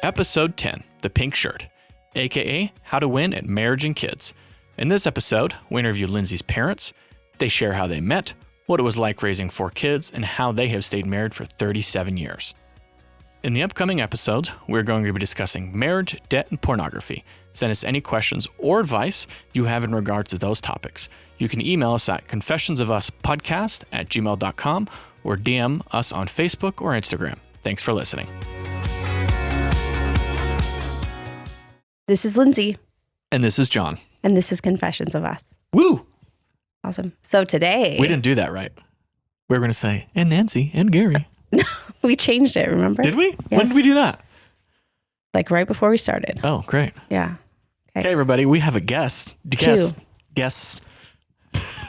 Episode 10, The Pink Shirt, aka How to Win at Marriage and Kids. In this episode, we interview Lindsay's parents. They share how they met, what it was like raising 4 kids, and how they have stayed married for 37 years. In the upcoming episodes, we're going to be discussing marriage, debt, and pornography. Send us any questions or advice you have in regards to those topics. You can email us at confessionsofuspodcast@gmail.com or DM us on Facebook or Instagram. Thanks for listening. This is Lindsay. And this is John. And this is Confessions of Us. Woo! Awesome. So today... We didn't do that right. We were going to say, and Nancy, and Gary. No, we changed it, remember? Did we? Yes. When did we do that? Like right before we started. Oh, great. Yeah. Okay, everybody, we have a guest. Guests.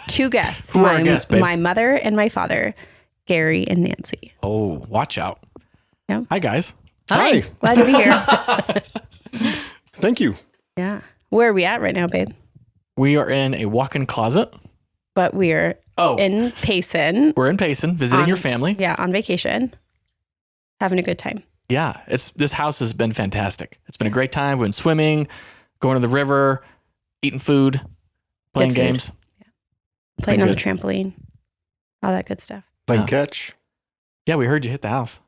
2 guests. Who are our guests, babe? My mother and my father, Gary and Nancy. Oh, watch out. Yeah. Hi, guys. Hi. Glad to be here. Thank you. Yeah. Where are we at right now, babe? We are in a walk-in closet. But we're in Payson. We're in Payson, visiting your family. Yeah, on vacation. Having a good time. Yeah, this house has been fantastic. It's been a great time. We went swimming, going to the river, eating food, playing games. Yeah. Playing on the trampoline. All that good stuff. Playing catch. Yeah, we heard you hit the house.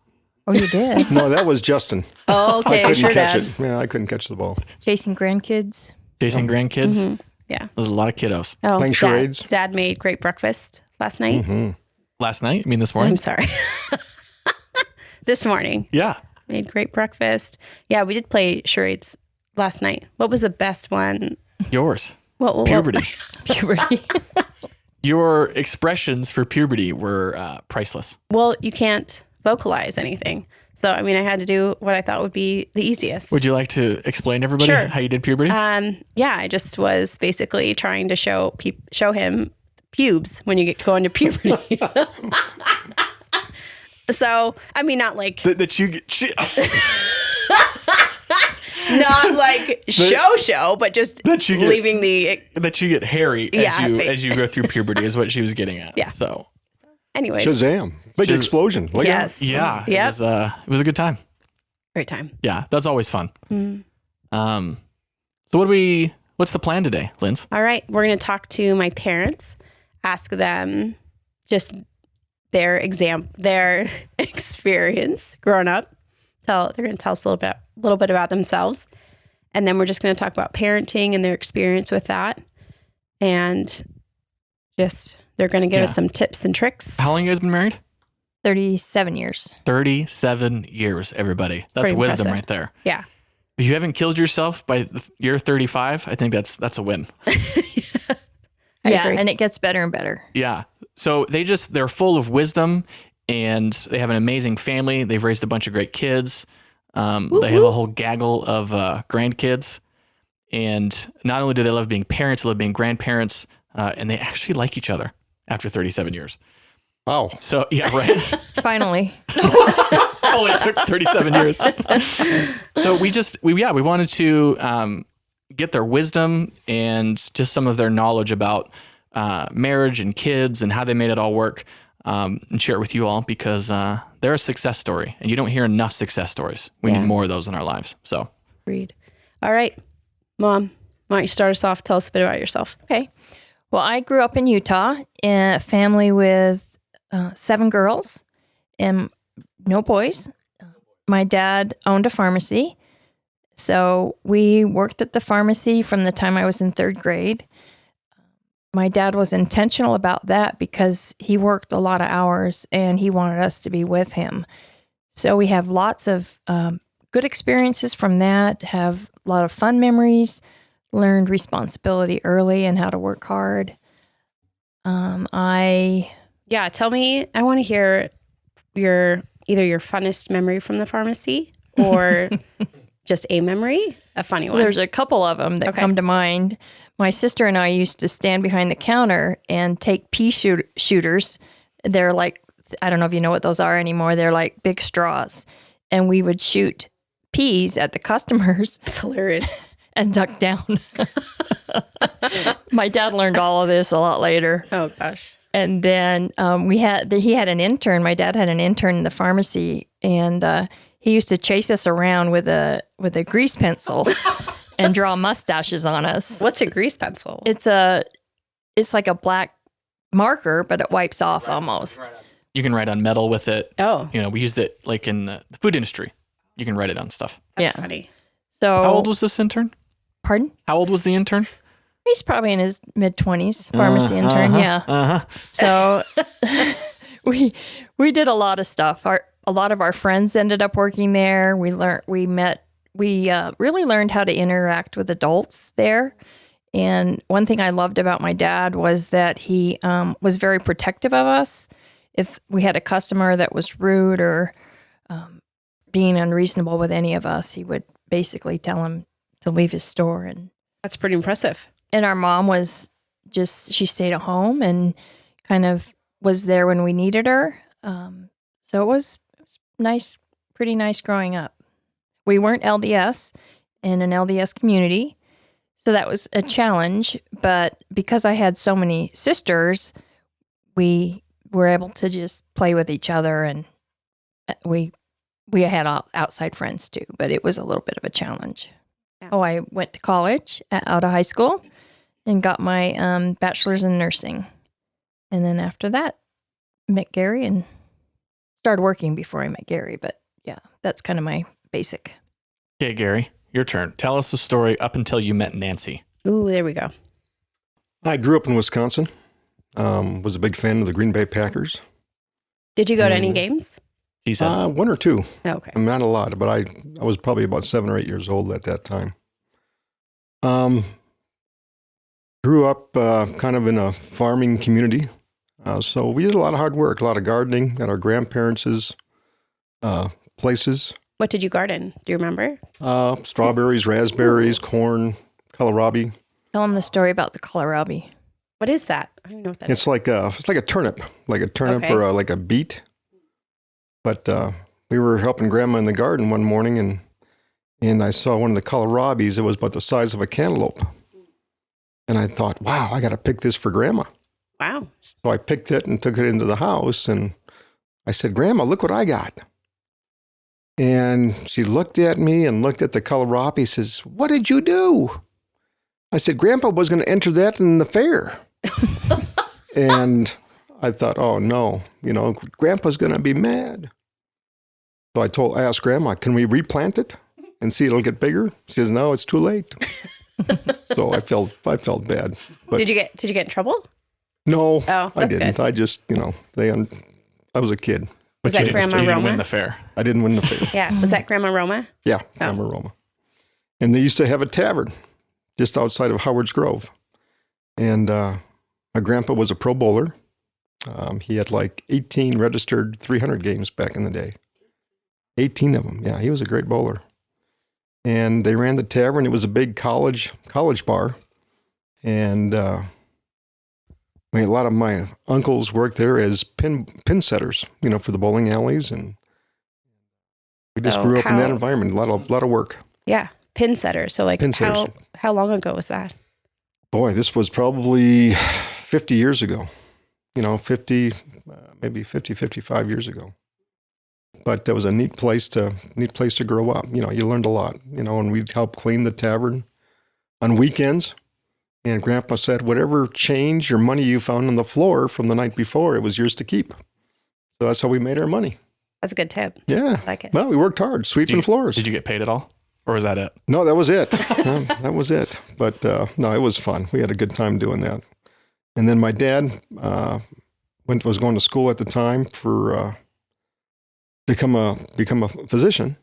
Oh, you did? No, that was Justin. Oh, okay. I couldn't sure catch did. it. Yeah, I couldn't catch the ball. Chasing grandkids. Chasing grandkids. Mm-hmm. Yeah. There's a lot of kiddos. Oh, Playing charades. Dad made great breakfast last night. Mm-hmm. Last night? You mean this morning? I'm sorry. This morning. Yeah. Made great breakfast. Yeah, we did play charades last night. What was the best one? Yours. What? Puberty. Puberty. Your expressions for puberty were priceless. Well, you can't vocalize anything. So, I mean, I had to do what I thought would be the easiest. Would you like to explain to everybody Sure. how you did puberty? Yeah, I just was basically trying to show him pubes when you go into puberty. So, I mean, not like... that you get... Not like show, but just leaving the... That you get hairy as you go through puberty is what she was getting at. Yeah. So... Anyways. Shazam. Big explosion. Look Yes. at it. Yeah. Yep. It was a good time. Great time. Yeah. That's always fun. Mm. So what's the plan today, Linz? All right. We're going to talk to my parents, ask them just their experience growing up. They're going to tell us a little bit about themselves. And then we're just going to talk about parenting and their experience with that. And just, they're going to give us some tips and tricks. How long you guys been married? 37 years. 37 years, everybody. That's Pretty wisdom impressive. right there. Yeah. If you haven't killed yourself by year 35, I think that's a win. I agree. And it gets better and better. Yeah. So they're full of wisdom, and they have an amazing family. They've raised a bunch of great kids. They have a whole gaggle of grandkids. And not only do they love being parents, they love being grandparents, and they actually like each other after 37 years. Wow. So, yeah, right. Finally. Only took 37 years. So we wanted to get their wisdom and just some of their knowledge about marriage and kids and how they made it all work, and share it with you all because they're a success story, and you don't hear enough success stories. We need more of those in our lives. So, Agreed. All right, Mom, why don't you start us off? Tell us a bit about yourself. Okay. Well, I grew up in Utah in a family with 7 girls and no boys. My dad owned a pharmacy. So we worked at the pharmacy from the time I was in 3rd grade. My dad was intentional about that because he worked a lot of hours and he wanted us to be with him. So we have lots of good experiences from that, have a lot of fun memories, learned responsibility early and how to work hard. Yeah, tell me, I want to hear either your funnest memory from the pharmacy or just a memory, a funny one. There's a couple of them that come to mind. My sister and I used to stand behind the counter and take pea shooters. They're like, I don't know if you know what those are anymore. They're like big straws. And we would shoot peas at the customers. That's hilarious. And duck down. My dad learned all of this a lot later. Oh, gosh. And then he had an intern. My dad had an intern in the pharmacy, and he used to chase us around with a grease pencil and draw mustaches on us. What's a grease pencil? It's like a black marker, but it wipes off almost. You can write on metal with it. Oh, We used it like in the food industry. You can write it on stuff. that's funny. So How old was this intern? Pardon? How old was the intern? He's probably in his mid-20s, pharmacy intern. Yeah. So we did a lot of stuff. A lot of our friends ended up working there. We really learned how to interact with adults there. And one thing I loved about my dad was that he was very protective of us. If we had a customer that was rude or being unreasonable with any of us, he would basically tell him to leave his store. And That's pretty impressive. our mom was she stayed at home and kind of was there when we needed her. So it was nice, pretty nice growing up. We weren't LDS in an LDS community, so that was a challenge. But because I had so many sisters, we were able to just play with each other, and we had outside friends too. But it was a little bit of a challenge. Yeah. Oh, I went to college out of high school and got my bachelor's in nursing, and then after that, met Gary and started working before I met Gary. But yeah, that's kind of my basic. Okay, Gary, your turn. Tell us the story up until you met Nancy. Ooh, there we go. I grew up in Wisconsin. Was a big fan of the Green Bay Packers. Did you go to any games? She said, One or two. Oh, okay. Not a lot, but I was probably about 7 or 8 years old at that time. Grew up kind of in a farming community. So we did a lot of hard work, a lot of gardening at our grandparents' places. What did you garden? Do you remember? Strawberries, raspberries, corn, kohlrabi. Tell them the story about the kohlrabi. What is that? I don't know what that is. It's like a turnip, Okay. or like a beet. But we were helping Grandma in the garden one morning, and I saw one of the kohlrabis. It was about the size of a cantaloupe, and I thought, "Wow, I got to pick this for Grandma." Wow. So I picked it and took it into the house, and I said, "Grandma, look what I got." And she looked at me and looked at the kohlrabi. Says, "What did you do?" I said, "Grandpa was going to enter that in the fair." And I thought, "Oh no, Grandpa's going to be mad." So I asked Grandma, "Can we replant it and see it'll get bigger?" She says, "No, it's too late." So I felt bad. But Did you get in trouble? no, Oh, I that's didn't. good. I just, I was a kid. Was that you Grandma didn't Roma? win the fair. I didn't win the fair. Yeah. Was that Grandma Roma? Yeah, Grandma Roma. And they used to have a tavern just outside of Howard's Grove. And my grandpa was a pro bowler. He had like 18 registered 300 games back in the day. 18 of them. Yeah, he was a great bowler. And they ran the tavern. It was a big college bar. And a lot of my uncles worked there as pin setters, for the bowling alleys. And we just So grew up in that how- environment. A lot of work. Yeah. Pin setter. So like Pin setters. how long ago was that? Boy, this was probably 50 years ago. 50, maybe 50, 55 years ago. But that was a neat place to grow up. You learned a lot, and we'd help clean the tavern on weekends. And Grandpa said, whatever change or money you found on the floor from the night before, it was yours to keep. So that's how we made our money. That's a good tip. Yeah. I like it. Well, we worked hard, sweeping floors. Did you get paid at all? Or was that it? No, that was it. That was it. But no, it was fun. We had a good time doing that. And then my dad was going to school at the time for become a physician,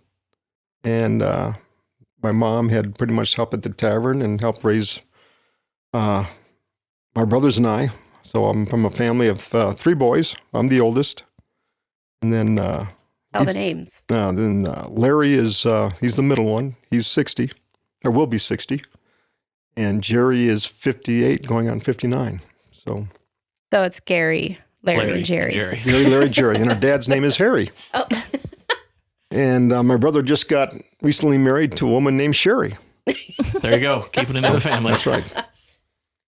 and my mom had pretty much helped at the tavern and helped raise my brothers and I. So I'm from a family of 3 boys. I'm the oldest, and then Tell the names. then Larry is he's the middle one. He's 60, or will be 60, and Jerry is 58, going on 59. So it's Gary, Larry, and Jerry. Gary, Larry, Jerry, and our dad's name is Harry. Oh. And my brother just got recently married to a woman named Sherry. There you go. Keeping it in the family. That's right.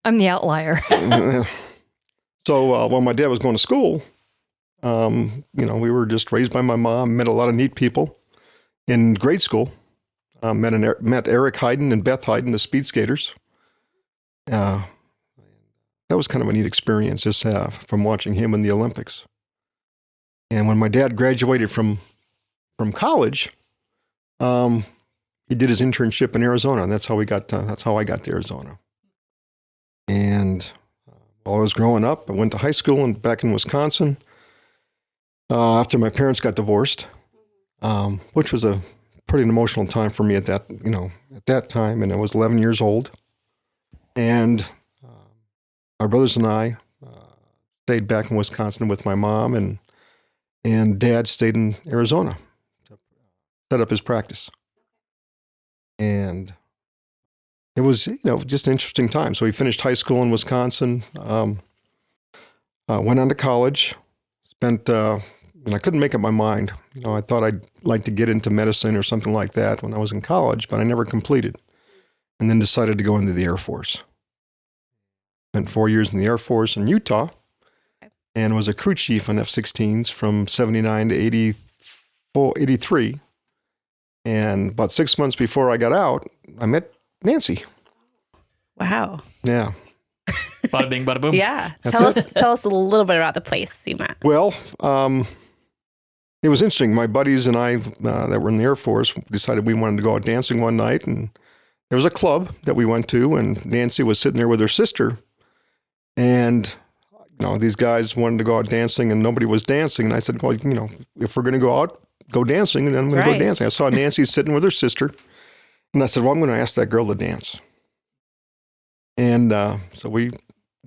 I'm the outlier. So when my dad was going to school, we were just raised by my mom, met a lot of neat people. in grade school. Met Eric Hayden and Beth Hayden, the speed skaters. That was kind of a neat experience, just from watching him in the Olympics. And when my dad graduated from college, he did his internship in Arizona, and that's how I got to Arizona. And while I was growing up, I went to high school and back in Wisconsin. After my parents got divorced, which was a pretty emotional time for me at that time, and I was 11 years old. And my brothers and I stayed back in Wisconsin with my mom, and Dad stayed in Arizona to set up his practice. And it was, just an interesting time. So he finished high school in Wisconsin, went on to college, spent, and I couldn't make up my mind. I thought I'd like to get into medicine or something like that when I was in college, but I never completed. And then decided to go into the Air Force. Spent 4 years in the Air Force in Utah, and was a crew chief on F-16s from 79 to 83. And about 6 months before I got out, I met Nancy. Wow. Yeah. Bada bing, bada boom. Yeah. That's Tell us a little bit about the place you met. Well, it was interesting. My buddies and I that were in the Air Force decided we wanted to go out dancing one night, and there was a club that we went to, and Nancy was sitting there with her sister, and these guys wanted to go out dancing, and nobody was dancing, and I said, well, if we're going to go out, go dancing, and then I'm going to go dancing. I saw Nancy sitting with her sister, and I said, well, I'm going to ask that girl to dance. And so we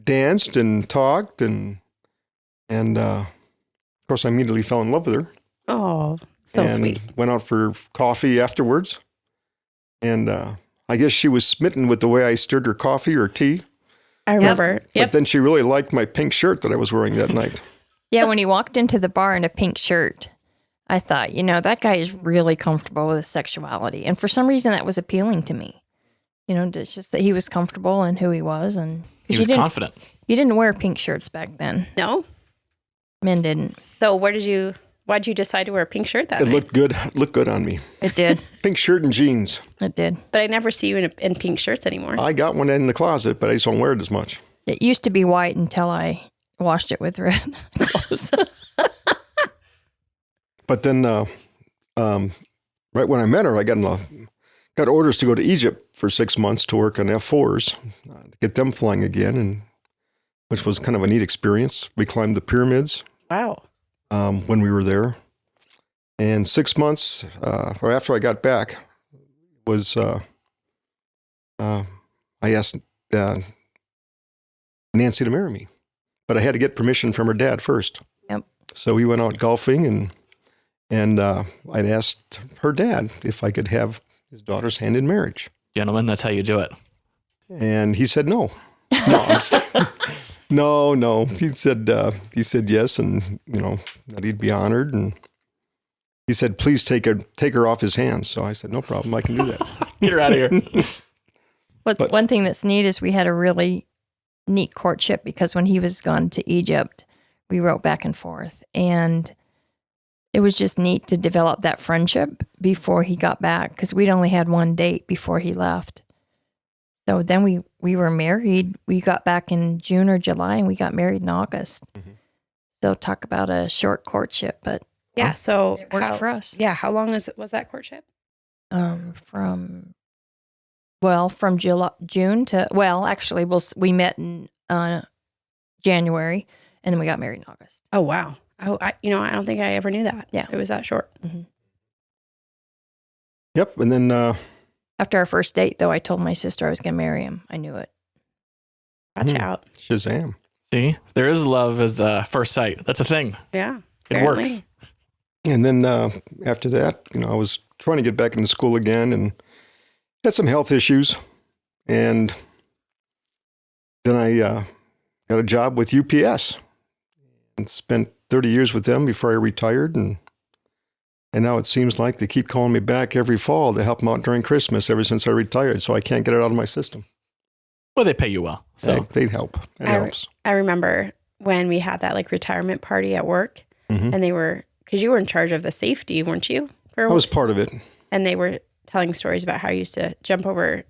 danced and talked, and of course I immediately fell in love with her. Oh, so sweet. Went out for coffee afterwards, and I guess she was smitten with the way I stirred her coffee or tea. I remember. Yep. But then she really liked my pink shirt that I was wearing that night. Yeah, when he walked into the bar in a pink shirt, I thought, that guy is really comfortable with his sexuality. And for some reason, that was appealing to me. It's just that he was comfortable in who he was. And he was confident. You didn't wear pink shirts back then. No? Men didn't. So why'd you decide to wear a pink shirt that It night? looked good. It looked good on me. It did. Pink shirt and jeans. It did. But I never see you in pink shirts anymore. I got one in the closet, but I just don't wear it as much. It used to be white until I washed it with red clothes. But then right when I met her, I got orders to go to Egypt for 6 months to work on F-4s, to get them flying again, and which was kind of a neat experience. We climbed the pyramids. Wow. When we were there. And 6 months, or after I got back, was I asked Nancy to marry me. But I had to get permission from her dad first. Yep. So we went out golfing, and I'd asked her dad if I could have his daughter's hand in marriage. Gentlemen, that's how you do it. And he said no. No. He said yes, and that he'd be honored. And he said, please take her off his hands. So I said, no problem, I can do that. Get her out of here. One thing that's neat is we had a really neat courtship, because when he was gone to Egypt, we wrote back and forth, and it was just neat to develop that friendship before he got back, because we'd only had one date before he left. So then we were married. We got back in June or July, and we got married in August. Mm-hmm. So talk about a short courtship, but yeah, so it worked for us. Yeah, how long was that courtship? From June to, actually, we met in January, and then we got married in August. Oh, wow. Oh, I don't think I ever knew that. Yeah. It was that short. Mm-hmm. Yep. And then after our first date, though, I told my sister I was going to marry him. I knew it. Watch out. Shazam. See, there is love as first sight. That's a thing. Yeah. It apparently works. And then after that, I was trying to get back into school again and had some health issues. And then I got a job with UPS and spent 30 years with them before I retired. And now it seems like they keep calling me back every fall to help them out during Christmas ever since I retired. So I can't get it out of my system. Well, they pay you well. So they'd help. It helps. I remember when we had that retirement party at work, Mm-hmm. and they were, because you were in charge of the safety, weren't you? for That was part of it. And they were telling stories about how you used to jump over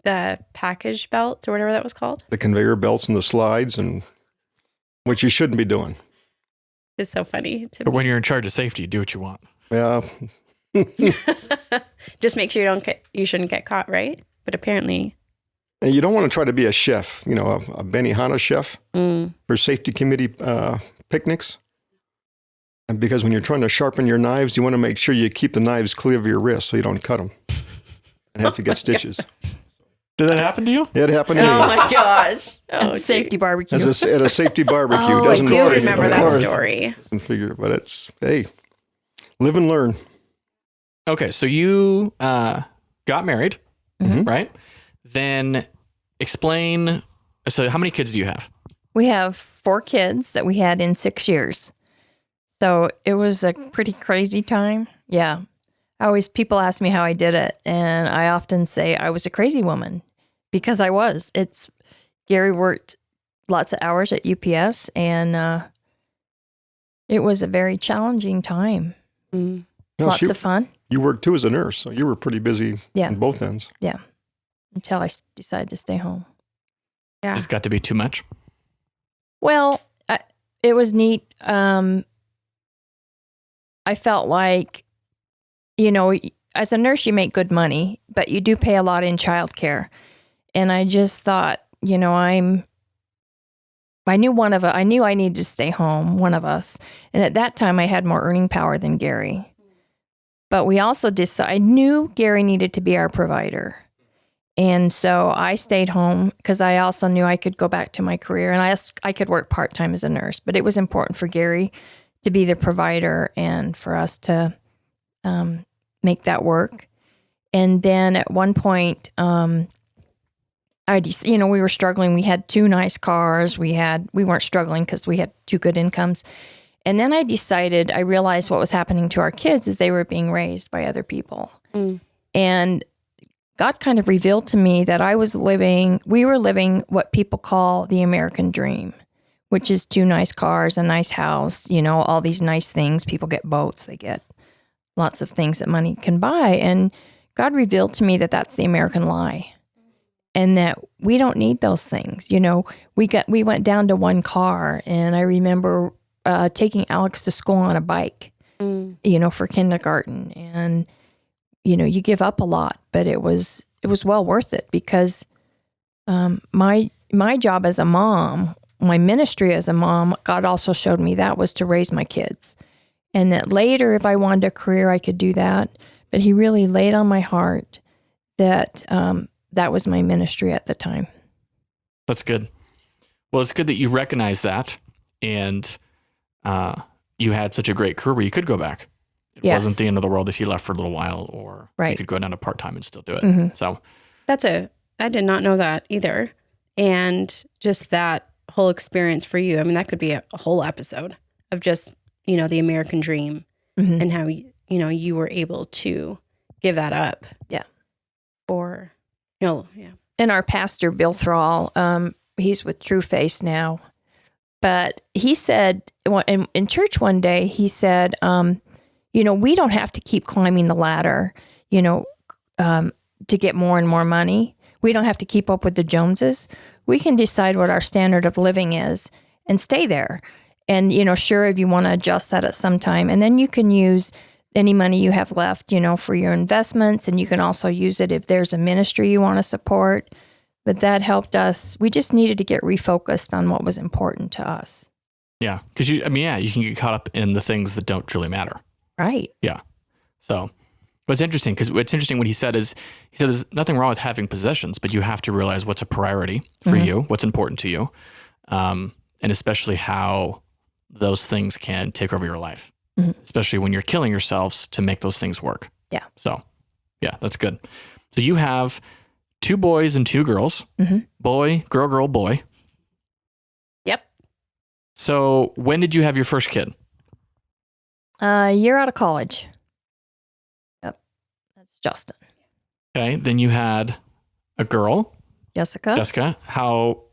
the package belts or whatever that was called. The conveyor belts and the slides, and which you shouldn't be doing. It's so funny to But me. when you're in charge of safety, do what you want. Yeah. Just make sure you shouldn't get caught, right? But apparently, And you don't want to try to be a chef, you know, a Benihana chef for safety committee picnics. And because when you're trying to sharpen your knives, you want to make sure you keep the knives clear of your wrist so you don't cut them and have to get stitches. Did that happen to you? It happened to me. oh my gosh. Oh, At safety barbecue. At a safety barbecue. Oh, I Doesn't do matter. remember Of that course. story. Doesn't figure, but it's, hey, live and learn. Okay, so you got married, right? Then explain. So, how many kids do you have? We have 4 kids that we had in 6 years. So it was a pretty crazy time. Yeah. People ask me how I did it. And I often say I was a crazy woman because I was. Gary worked lots of hours at UPS and it was a very challenging time. Mm. Now, Lots of fun. You worked too as a nurse, so you were pretty busy Yeah. on both ends. Yeah. Until I decided to stay home. Yeah. It's got to be too much. Well, it was neat. I felt like, you know, as a nurse, you make good money, but you do pay a lot in childcare. And I just thought, you know, I knew I needed to stay home, one of us. And at that time, I had more earning power than Gary. But we also I knew Gary needed to be our provider. And so I stayed home because I also knew I could go back to my career and I could work part-time as a nurse, but it was important for Gary to be the provider and for us to make that work. And then at one point, we were struggling. We had 2 nice cars. We weren't struggling because we had 2 good incomes. And then I realized what was happening to our kids is they were being raised by other people. Mm. And God kind of revealed to me that we were living what people call the American dream, which is 2 nice cars, a nice house, you know, all these nice things. People get boats, they get lots of things that money can buy. And God revealed to me that that's the American lie and that we don't need those things. You know, we went down to 1 car, and I remember taking Alex to school on a bike, you know, for kindergarten. And you know, you give up a lot, but it was well worth it because my job as a mom, my ministry as a mom, God also showed me that was to raise my kids. And that later, if I wanted a career, I could do that. But he really laid on my heart that that was my ministry at the time. That's good. Well, it's good that you recognize that and you had such a great career where you could go back. It Yes. wasn't the end of the world if you left for a little while, or you Right. could go down to part-time and still do it. Mhm. So I did not know that either. And just that whole experience for you, I mean, that could be a whole episode of just, you know, the American dream Mhm. and how, you know, you were able to give that up. Yeah. Or, no, yeah. And our pastor, Bill Thrall, he's with True Face now. But he said, in church one day, he said, you know, we don't have to keep climbing the ladder, you know, to get more and more money. We don't have to keep up with the Joneses. We can decide what our standard of living is and stay there. And, you know, sure, if you want to adjust that at some time, and then you can use any money you have left, you know, for your investments. And you can also use it if there's a ministry you want to support. But that helped us. We just needed to get refocused on what was important to us. yeah, because you can get caught up in the things that don't truly matter. Right. Yeah. So what's interesting what he said there's nothing wrong with having possessions, but you have to realize what's a priority for you, what's important to you, and especially how those things can take over your life, especially when you're killing yourselves to make those things work. Yeah. So, yeah, that's good. So you have 2 boys and 2 girls, boy, girl, boy. Yep. So when did you have your first kid? A year out of college. Yep. That's Justin. Okay. Then you had a girl, Jessica. Jessica. How?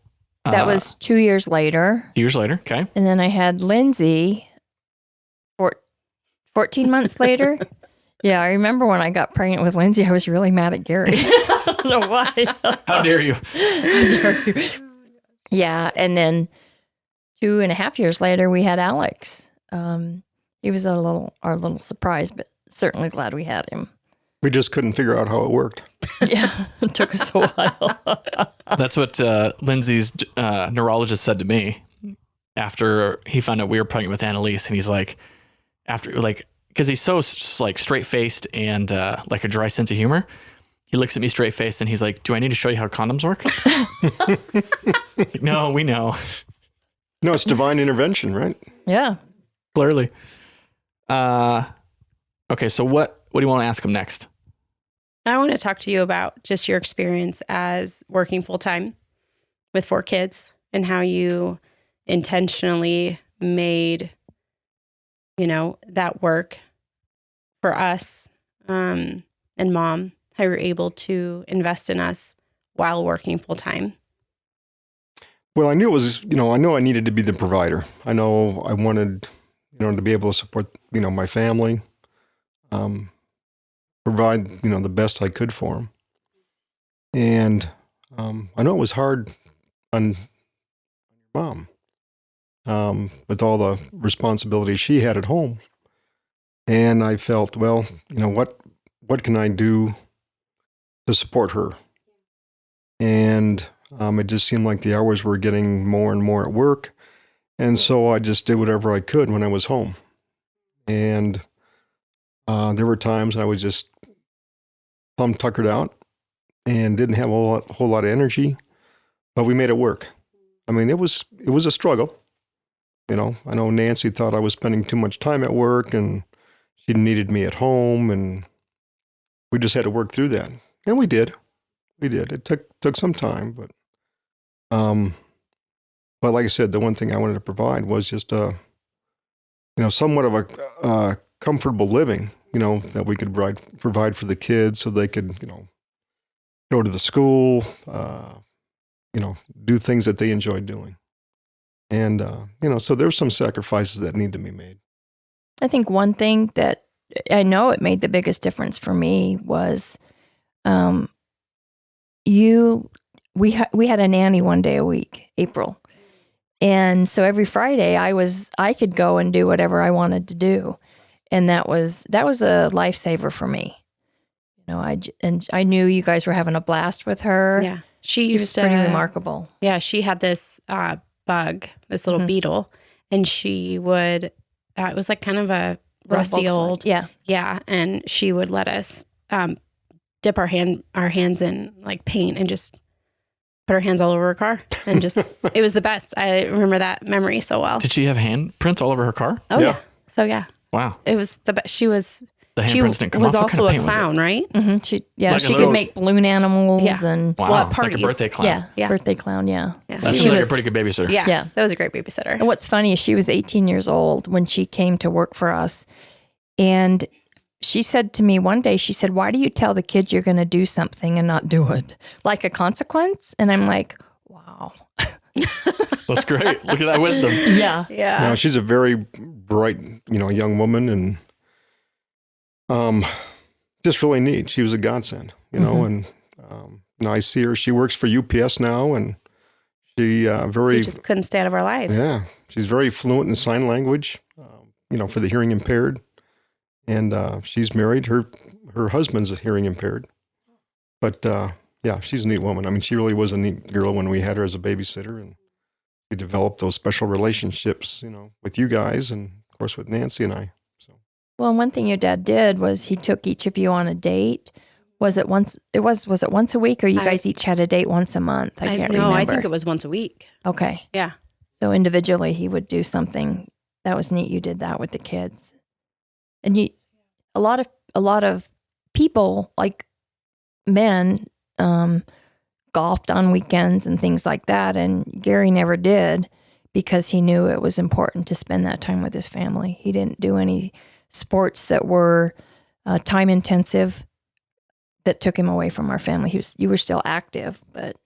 That was 2 years later. 2 years later. Okay. And then I had Lindsay 14 months later. Yeah, I remember when I got pregnant with Lindsay, I was really mad at Gary. I don't know why. How dare you? Yeah, and then 2.5 years later, we had Alex. He was our little surprise, but certainly glad we had him. We just couldn't figure out how it worked. Yeah, it took us a while. That's what Lindsay's neurologist said to me after he found out we were pregnant with Annalise, and he's like, because he's so like straight faced and like a dry sense of humor. He looks at me straight faced and he's like, "Do I need to show you how condoms work?" Like, no, we know. No, it's divine intervention, right? Yeah. Clearly. Okay, so what do you want to ask him next? I want to talk to you about just your experience as working full time with 4 kids and how you intentionally made, that work for us and Mom, how you were able to invest in us while working full time. Well, I knew it was, I know I needed to be the provider. I know I wanted, to be able to support, my family, provide, the best I could for them. And I know it was hard on Mom with all the responsibilities she had at home. And I felt, well, what can I do to support her? And it just seemed like the hours were getting more and more at work. And so I just did whatever I could when I was home. And there were times I was just plumb tuckered out and didn't have a whole lot of energy, but we made it work. I mean, it was a struggle. I know Nancy thought I was spending too much time at work and she needed me at home, and we just had to work through that. And we did. It took some time, but like I said, the one thing I wanted to provide was just somewhat of a comfortable living, that we could provide for the kids so they could, go to the school, do things that they enjoyed doing. And, so there's some sacrifices that need to be made. I think one thing that I know it made the biggest difference for me was we had a nanny one day a week, April. And so every Friday I could go and do whatever I wanted to do. And that was a lifesaver for me. I knew you guys were having a blast with her. Yeah. She was pretty remarkable. Yeah. She had this bug, this little beetle, and she would, it was like kind of a rusty old. Yeah. Yeah. And she would let us dip our hands in like paint and just put her hands all over her car, and just, it was the best. I remember that memory so well. Did she have handprints all over her car? Oh yeah. So yeah. Wow. It was the best. She was. The handprints didn't come was off. also a clown, right? Mm-hmm. She Like could make balloon animals and wow, well, at parties. like a birthday clown. Yeah. birthday clown. Yeah. That seems like a pretty good babysitter. Yeah. That was a great babysitter. And what's funny is she was 18 years old when she came to work for us, and she said to me one day, she said, "Why do you tell the kids you're going to do something and not do it? Like a consequence?" And I'm like, wow. That's great. Look at that wisdom. Yeah. Yeah. No, she's a very bright, young woman, and just really neat. She was a godsend, and I see her. She works for UPS now, and she We just couldn't stay out of our lives. Yeah, she's very fluent in sign language, for the hearing impaired, and she's married. Her husband's hearing impaired, but yeah, she's a neat woman. I mean, she really was a neat girl when we had her as a babysitter, and we developed those special relationships, with you guys, and of course with Nancy and I. So. Well, one thing your dad did was he took each of you on a date. Was it once a week, or you guys each had a date once a month? I can't remember. No, I think it was once a week. Okay. Yeah. So individually, he would do something. That was neat. You did that with the kids, and a lot of people, like men, golfed on weekends and things like that, and Gary never did because he knew it was important to spend that time with his family. He didn't do any sports that were time intensive that took him away from our family. You were still active, but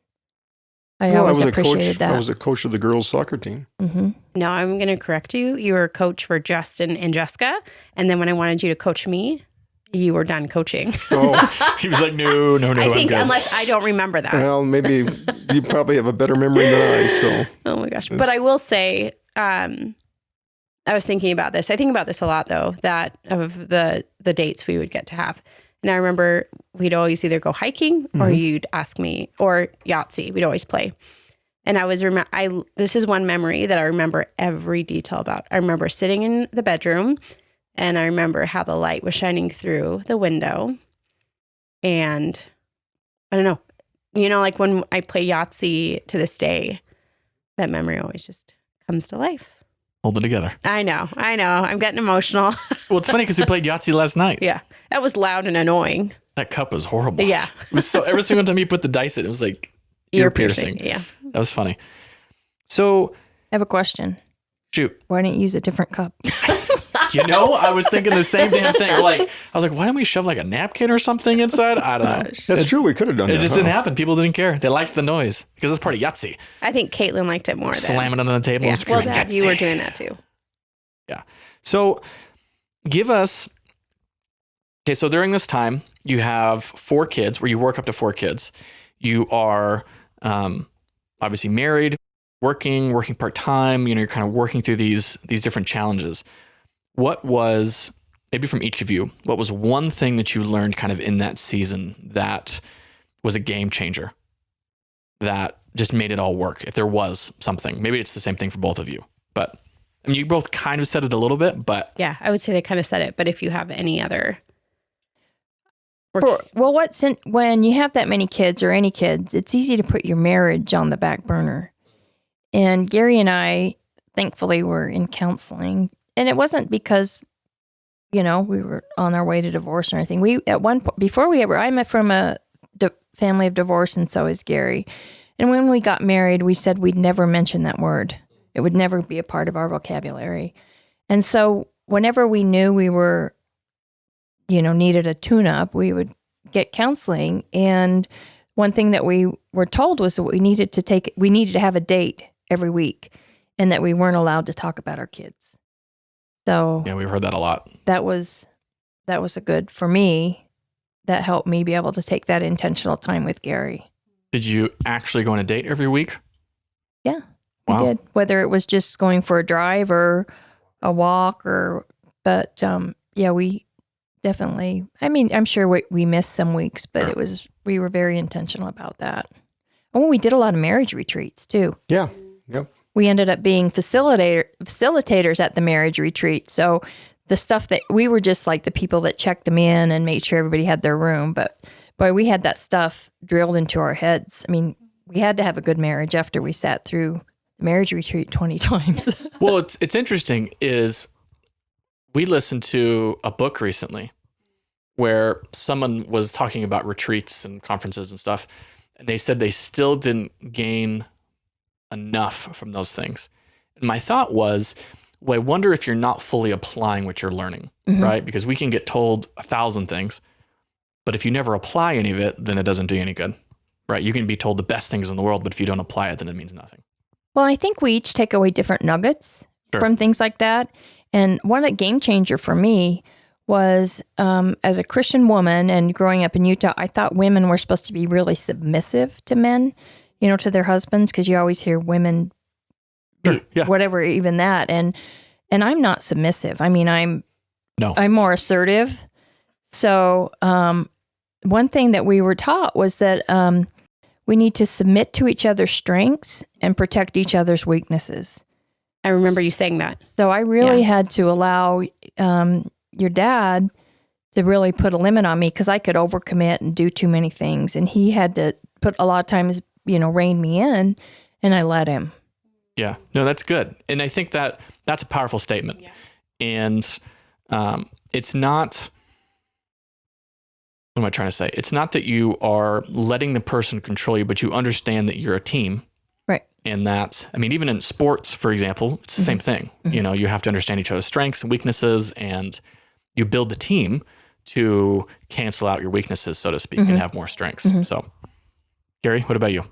I Well, always I was appreciated that. I was a coach of the girls' soccer team. Mm-hmm. No, I'm going to correct you. You were a coach for Justin and Jessica. And then when I wanted you to coach me, you were done coaching. Oh, He was like, no, I I'm think, good. unless I don't remember that. well, maybe you probably have a better memory than I. So Oh my gosh. But I will say, I was thinking about this. I think about this a lot though, that of the dates we would get to have. And I remember we'd always either go hiking or you'd ask me, or Yahtzee. We'd always play. And I was, this is one memory that I remember every detail about. I remember sitting in the bedroom and I remember how the light was shining through the window. And I don't know, like when I play Yahtzee to this day, that memory always just comes to life. Hold it together. I know. I'm getting emotional. Well, it's funny because we played Yahtzee last night. Yeah. That was loud and annoying. That cup was horrible. Yeah. It was so, every single time you put the dice in, it was like ear piercing. Yeah. That was funny. So, I have a question. shoot. Why didn't you use a different cup? I was thinking the same damn thing. I was like, why don't we shove like a napkin or something inside? I don't know. that's true. We could have done It that. just didn't happen. People didn't care. They liked the noise because it's part of Yahtzee. I think Caitlin liked it more than. Slamming it on the table Yeah. and Well, screaming, Dad, Yahtzee. you were doing that too. Yeah. So give us, okay, so during this time, you have 4 kids, where you work up to 4 kids. You are obviously married, working part-time, you're kind of working through these different challenges. What was, maybe from each of you, what was one thing that you learned kind of in that season that was a game changer, that just made it all work? If there was something, maybe it's the same thing for both of you, but I mean, you both kind of said it a little bit, but Yeah, I would say they kind of said it. But if you have any other. When you have that many kids or any kids, it's easy to put your marriage on the back burner. And Gary and I, thankfully, were in counseling. And it wasn't because, we were on our way to divorce or anything. We, at one point, I'm from a family of divorce, and so is Gary. And when we got married, we said we'd never mention that word. It would never be a part of our vocabulary. And so whenever we knew we were, needed a tune-up, we would get counseling. And one thing that we were told was that we needed to have a date every week, and that we weren't allowed to talk about our kids. So yeah, we've heard that a lot. that was a good, for me, that helped me be able to take that intentional time with Gary. Did you actually go on a date every week? Yeah, Wow. we did. Whether it was just going for a drive or a walk we definitely, I'm sure we missed some weeks, but Sure. we were very intentional about that. Oh, we did a lot of marriage retreats too. Yeah. Yep. We ended up being facilitators at the marriage retreat. So the stuff that we were just like the people that checked them in and made sure everybody had their room. But boy, we had that stuff drilled into our heads. I mean, we had to have a good marriage after we sat through the marriage retreat 20 times. Well, it's interesting is we listened to a book recently where someone was talking about retreats and conferences and stuff, and they said they still didn't gain enough from those things. And my thought was, well, I wonder if you're not fully applying what you're learning, right? Because we can get told 1,000 things, but if you never apply any of it, then it doesn't do you any good, right? You can be told the best things in the world, but if you don't apply it, then it means nothing. Well, I think we each take away different nuggets Sure. from things like that. And one a game changer for me was as a Christian woman and growing up in Utah, I thought women were supposed to be really submissive to men, to their husbands, because you always hear women, Sure. Yeah. whatever, even that. And I'm not submissive. I mean, I'm more assertive. So one thing that we were taught was that we need to submit to each other's strengths and protect each other's weaknesses. I remember you saying that. So I really had to allow your dad to really put a limit on me because I could overcommit and do too many things. And he had to put a lot of times, rein me in, and I let him. Yeah, no, that's good. And I think that's a powerful statement. Yeah. And it's not, what am I trying to say? It's not that you are letting the person control you, but you understand that you're a team. Right. And that, even in sports, for example, it's the same thing. You have to understand each other's strengths and weaknesses, and you build the team to cancel out your weaknesses, so to speak, and have more strengths. So, Gary, what about you?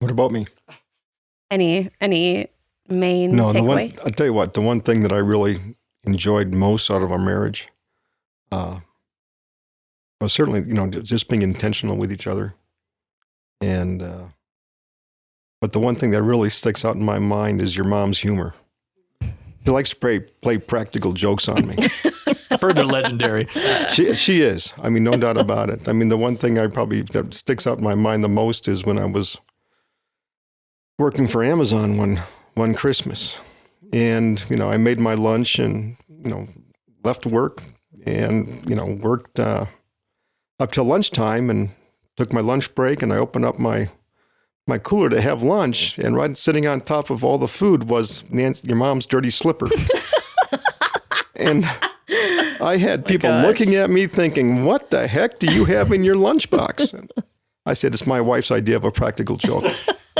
What about me? Any main No, takeaway? I'll tell you what, the one thing that I really enjoyed most out of our marriage was certainly, just being intentional with each other. And, but the one thing that really sticks out in my mind is your mom's humor. She likes to play practical jokes on me. Further legendary. She is. I mean, no doubt about it. I mean, the one thing that sticks out in my mind the most is when I was working for Amazon one Christmas. And, I made my lunch and, left work and, worked up till lunchtime and took my lunch break, and I opened up my cooler to have lunch, and right sitting on top of all the food was your mom's dirty slipper. And I had people looking at me thinking, what the heck do you have in your lunchbox? And I said, it's my wife's idea of a practical joke.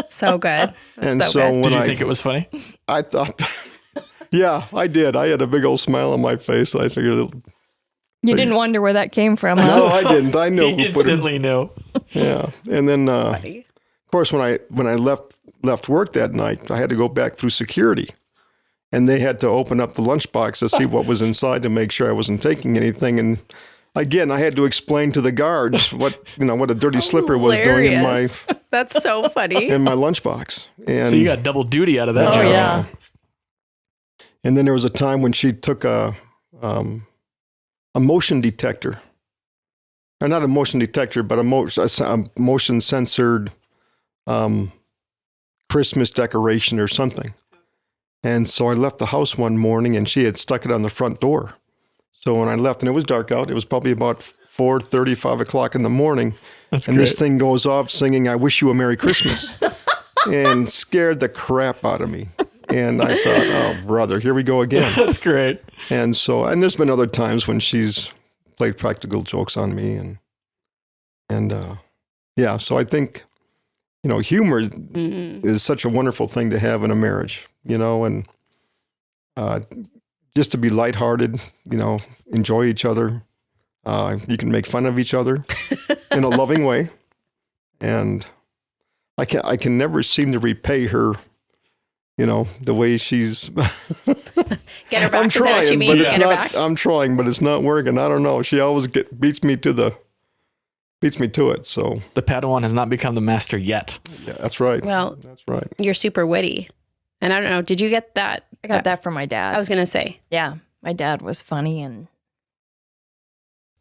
So good. And so when Did you think it was funny? I thought, yeah, I did. I had a big old smile on my face, and I figured, You didn't wonder where that came from, huh? no, I didn't. I knew. He instantly knew. Yeah. And then, Funny. of course, when I left work that night, I had to go back through security, and they had to open up the lunchbox to see what was inside to make sure I wasn't taking anything. And again, I had to explain to the guards what a dirty slipper was doing in my That's so funny. lunchbox. And So you got double duty out of that Oh, joke. yeah. And then there was a time when she took a motion detector, or not a motion detector, but a motion censored Christmas decoration or something. And so I left the house one morning, and she had stuck it on the front door. So when I left, and it was dark out, it was probably about 4:30, 5 o'clock in the morning. That's and great. this thing goes off singing, "I wish you a Merry Christmas," and scared the crap out of me. And I thought, oh, brother, here we go again. That's great. And there's been other times when she's played practical jokes on me, and yeah. So I think, humor is such a wonderful thing to have in a marriage, and just to be lighthearted, enjoy each other. You can make fun of each other in a loving way, and I can never seem to repay her. The way she's. Get her back. I'm Is that trying, what you mean? but it's Get her not. back? I'm trying, but it's not working. I don't know. She always beats me to it. So The Padawan has not become the master yet. yeah, that's right. Well, That's right. you're super witty. And I don't know, did you get that? I got that from my dad. I was going to say. Yeah, my dad was funny and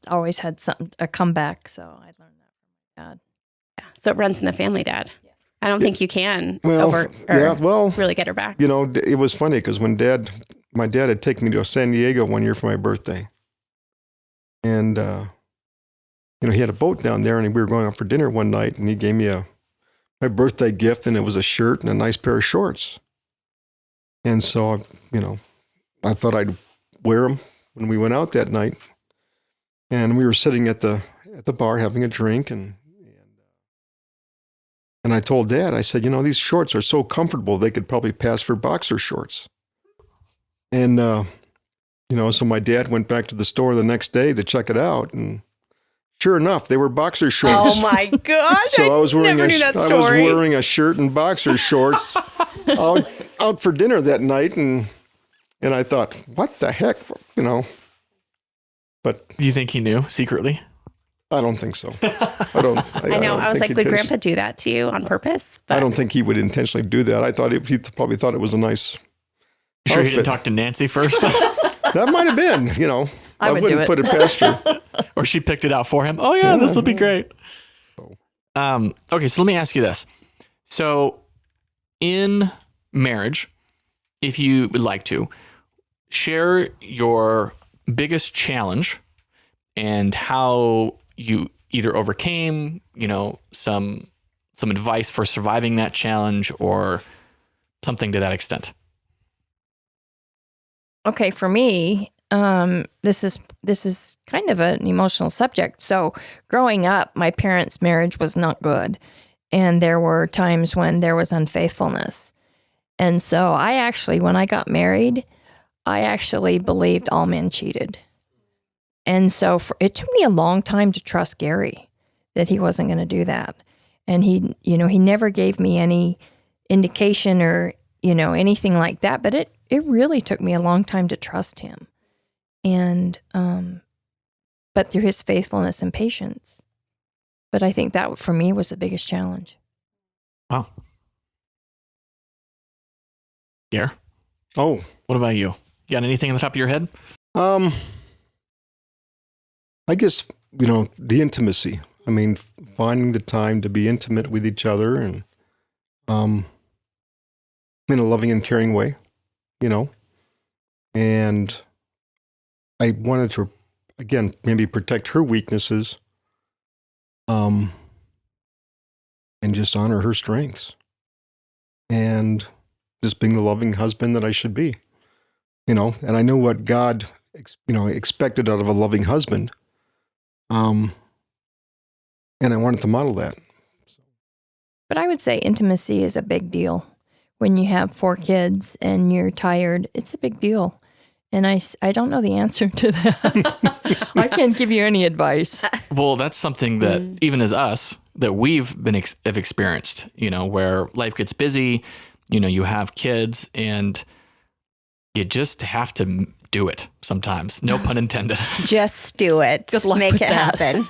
always had a comeback, so I learned that from my dad. Yeah. So it runs in the family, Dad. I don't think you can Well, really get her back. it was funny because when my dad had taken me to San Diego one year for my birthday, and he had a boat down there, and we were going out for dinner one night, and he gave me my birthday gift, and it was a shirt and a nice pair of shorts. And so, I thought I'd wear them when we went out that night, and we were sitting at the bar having a drink, and I told Dad, I said, these shorts are so comfortable, they could probably pass for boxer shorts. And, so my dad went back to the store the next day to check it out. And sure enough, they were boxer shorts. Oh my gosh. So I was wearing never knew that story. a shirt and boxer shorts out for dinner that night. And I thought, what the heck, But Do you think he knew secretly? I don't think so. I don't. I know. I was think like, he would takes- Grandpa do that to you on purpose? But I don't think he would intentionally do that. I thought he probably thought it was a nice. You sure he outfit. didn't talk to Nancy first? That might have been, I would wouldn't do it. put it past her. Or she picked it out for him? Oh, yeah, this will be great. Okay, so let me ask you this. So in marriage, if you would like to, share your biggest challenge and how you either overcame, some advice for surviving that challenge or something to that extent. Okay, for me, this is kind of an emotional subject. So growing up, my parents' marriage was not good. And there were times when there was unfaithfulness. And so when I got married, I actually believed all men cheated. And so it took me a long time to trust Gary that he wasn't going to do that. And he never gave me any indication or, anything like that. But it really took me a long time to trust him. And, but through his faithfulness and patience. But I think that for me was the biggest challenge. Wow. Gare? Oh, What about you? You got anything on the top of your head? I guess, the intimacy. I mean, finding the time to be intimate with each other and in a loving and caring way, and I wanted to, again, maybe protect her weaknesses, and just honor her strengths, and just being the loving husband that I should be, and I know what God, expected out of a loving husband, and I wanted to model that. But I would say intimacy is a big deal. When you have 4 kids and you're tired, it's a big deal. And I don't know the answer to that. I can't give you any advice. Well, that's something that even as us, that we've been have experienced, where life gets busy, you have kids and you just have to do it sometimes. No pun intended. Just do it. Good luck Make with it that. happen.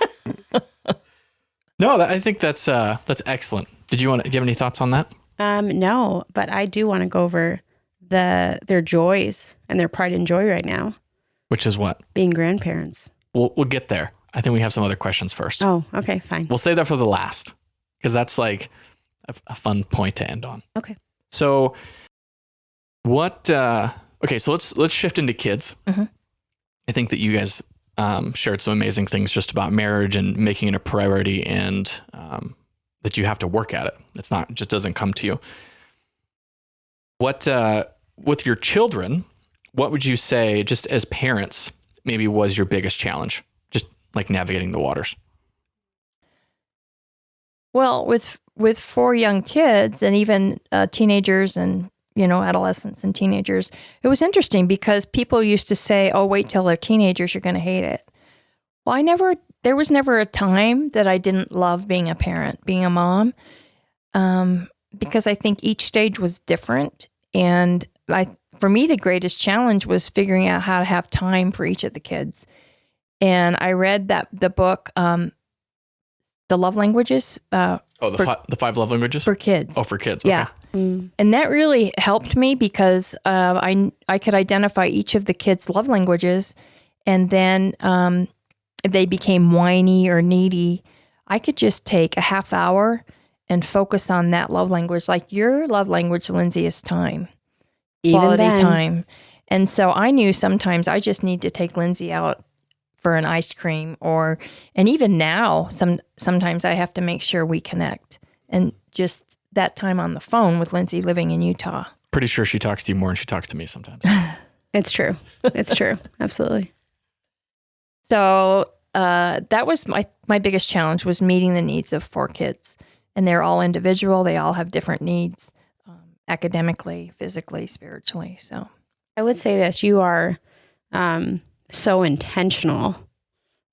No, I think that's excellent. Do you have any thoughts on that? No, but I do want to go over their joys and their pride and joy right now, Which is what? being grandparents. We'll get there. I think we have some other questions first. Oh, okay, fine. We'll save that for the last because that's like a fun point to end on. Okay. So what, okay, so let's shift into kids. Mhm. I think that you guys shared some amazing things just about marriage and making it a priority and that you have to work at it. It's not, it just doesn't come to you. What, with your children, what would you say just as parents maybe was your biggest challenge? Just like navigating the waters. Well, with 4 young kids and even teenagers and, adolescents and teenagers, it was interesting because people used to say, oh, wait till they're teenagers, you're going to hate it. Well, there was never a time that I didn't love being a parent, being a mom, because I think each stage was different. And for me, the greatest challenge was figuring out how to have time for each of the kids. And I read the book, The Love Languages. The 5 love languages? For kids. Oh, for kids. Yeah. Okay. And that really helped me because I could identify each of the kids' love languages. And then if they became whiny or needy, I could just take a half hour and focus on that love language. Like your love language, Lindsay, is time. Quality time. And so I knew sometimes I just need to take Lindsay out for an ice cream and even now, sometimes I have to make sure we connect. And just that time on the phone with Lindsay living in Utah. Pretty sure she talks to you more than she talks to me sometimes. It's true. It's true. Absolutely. So that was my biggest challenge was meeting the needs of 4 kids. And they're all individual. They all have different needs, academically, physically, spiritually. So I would say this, you are so intentional.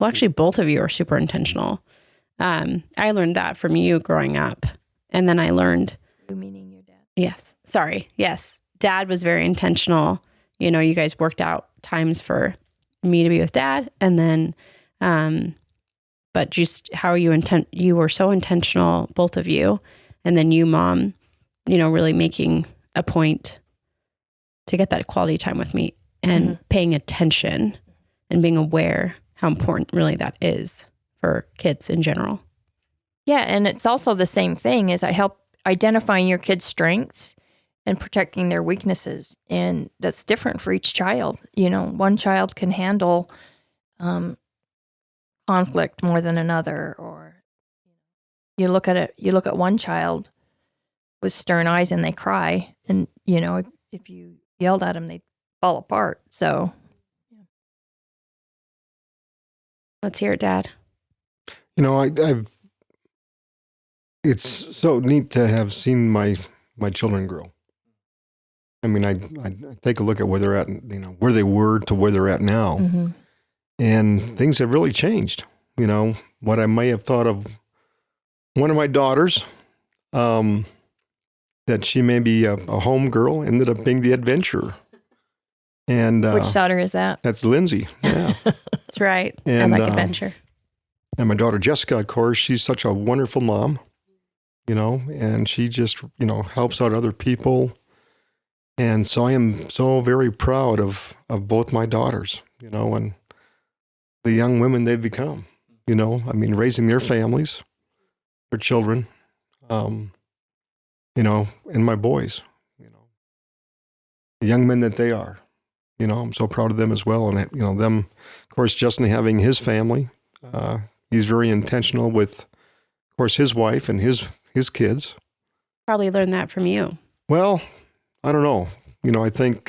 Well, actually, both of you are super intentional. I learned that from you growing up. And then I learned... You meaning your dad? Yes. Sorry. Yes. Dad was very intentional. You guys worked out times for me to be with Dad. And then, but just how you were so intentional, both of you. And then you, Mom, really making a point to get that quality time with me and paying attention and being aware how important really that is for kids in general. Yeah, and it's also the same thing as I help identifying your kids' strengths and protecting their weaknesses. And that's different for each child. One child can handle conflict more than another, or you look at one child with stern eyes and they cry, and if you yelled at them, they'd fall apart. So let's hear it, Dad. It's so neat to have seen my children grow. I mean, I take a look at where they're at, where they were to where they're at now, and things have really changed. What I may have thought of, one of my daughters, that she may be a home girl, ended up being the adventurer. And Which daughter is that? that's Lindsay. Yeah. That's right. And, I like adventure. And my daughter Jessica, of course, she's such a wonderful mom, and she just, helps out other people. And so I am so very proud of both my daughters, and the young women they've become, raising their families, their children, and my boys, the young men that they are, I'm so proud of them as well. And, them, of course, Justin having his family, he's very intentional with, of course, his wife and his kids. Probably learned that from you. Well, I don't know. I think,